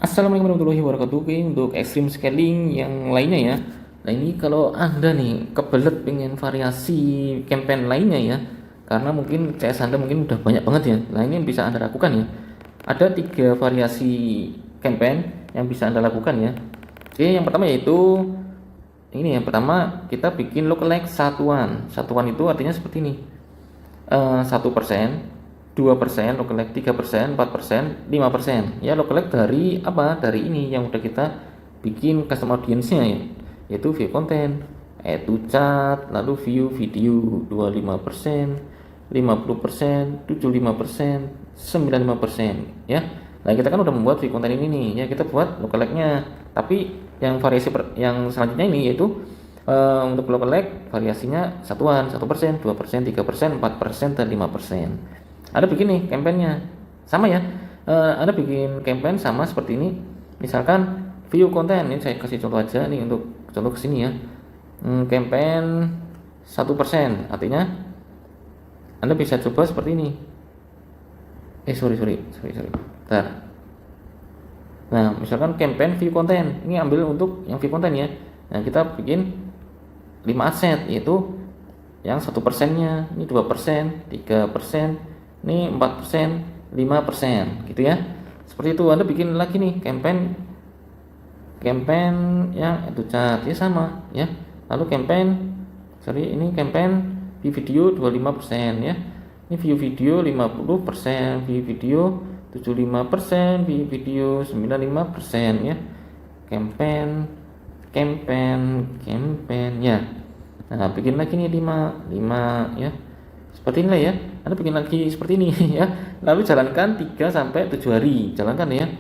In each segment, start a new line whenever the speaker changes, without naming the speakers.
Assalamualaikum warahmatullahi wabarakatuh. Oke, untuk extreme scaling yang lainnya ya. Nah ini kalau Anda nih kebelet pengen variasi campaign lainnya ya, karena mungkin CS Anda mungkin udah banyak banget ya. Nah ini yang bisa Anda lakukan ya. Ada 3 variasi campaign yang bisa Anda lakukan ya. Oke, yang pertama yaitu ini yang pertama kita bikin lookalike satuan. Satuan itu artinya seperti ini. 1%, 2%, lookalike 3%, 4%, 5%. Ya lookalike dari apa? Dari ini yang udah kita bikin custom audience-nya ya, yaitu view content, add to chat, lalu view video 25%, 50%, 75%, 95% ya. Nah, kita kan udah membuat view content ini nih, ya kita buat lookalike-nya. Tapi yang variasi yang selanjutnya ini yaitu untuk lookalike variasinya satuan 1%, 2%, 3%, 4%, dan 5%. Ada bikin nih campaign-nya sama ya. Ada bikin campaign sama seperti ini. Misalkan view content ini saya kasih contoh aja nih untuk contoh kesini ya. Campaign 1%, artinya Anda bisa coba seperti ini. Sorry. Bentar. Nah, misalkan campaign view content, ini ambil untuk yang view content ya. Nah, kita bikin 5 aset, yaitu yang 1%-nya, ini 2%, 3%, ini 4%, 5%, gitu ya. Seperti itu. Anda bikin lagi nih campaign yang itu chat ya sama ya. Lalu ini campaign view video 25% ya. Ini view video 50%, view video 75%, view video 95% ya. Campaign ya. Nah, bikin lagi nih 5 ya. Seperti inilah ya. Anda bikin lagi seperti ini ya. Lalu jalankan 3 sampai 7 hari. Jalankan ya.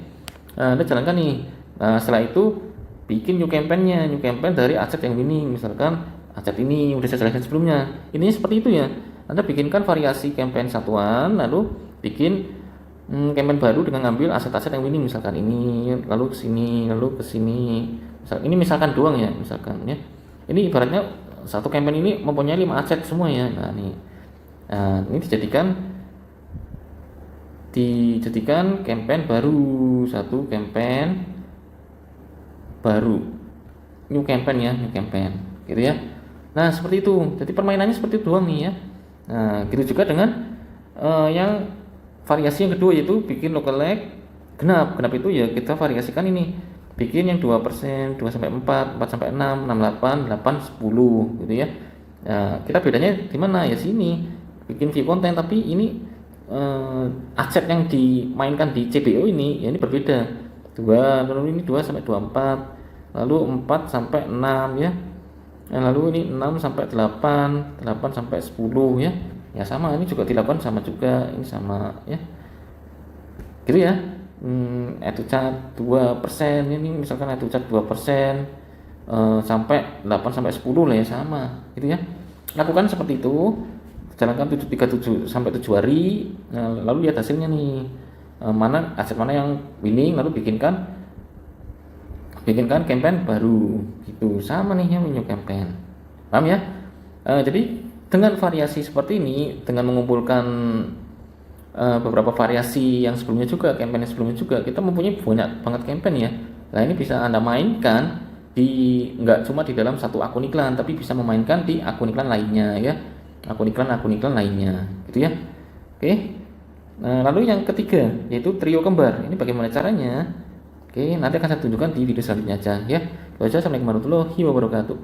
Nah, Anda jalankan nih. Nah, setelah itu bikin new campaign-nya. New campaign dari aset yang winning. Misalkan aset ini udah saya jelaskan sebelumnya. Ini seperti itu ya. Anda bikinkan variasi campaign satuan, lalu bikin campaign baru dengan ngambil aset-aset yang winning, misalkan ini, lalu ke sini, lalu ke sini. Ini misalkan doang ya, misalkan ya. Ini ibaratnya satu campaign ini mempunyai 5 aset semua ya. Nah, ini dijadikan campaign baru, satu campaign baru. New campaign gitu ya. Nah, seperti itu. Jadi permainannya seperti itu doang nih ya. Nah, gitu juga dengan yang variasi yang kedua yaitu bikin lookalike genap. Genap itu ya kita variasikan ini. Bikin yang 2%, 2 sampai 4, 4 sampai 6, 6 8, 8 10 gitu ya. Nah, kita bedanya di mana? Ya sini. Bikin view content tapi ini aset yang dimainkan di CBO ini ya ini berbeda. 2, lalu ini 2 sampai 24, lalu 4 sampai 6 ya. Lalu ini 6 sampai 8, 8 sampai 10 ya. Ya sama, ini juga dilakukan sama juga, ini sama ya. Gitu ya. Itu cat 2%, ini misalkan itu cat 2%, sampai 8 sampai 10 lah ya sama, gitu ya. Lakukan seperti itu. Jalankan 37 sampai 7 hari. Nah, lalu lihat hasilnya nih. Mana aset mana yang winning, lalu bikinkan campaign baru gitu. Sama nih yang new campaign, paham ya. Jadi dengan variasi seperti ini, dengan mengumpulkan beberapa variasi yang sebelumnya juga, campaign yang sebelumnya juga, kita mempunyai banyak banget campaign ya. Nah, ini bisa Anda mainkan nggak cuma di dalam satu akun iklan, tapi bisa memainkan di akun iklan lainnya ya, akun iklan lainnya gitu ya. Oke. Nah, lalu yang ketiga yaitu trio kembar. Ini bagaimana caranya? Oke, nanti akan saya tunjukkan di video selanjutnya aja ya. Itu aja. Assalamualaikum warahmatullahi wabarakatuh.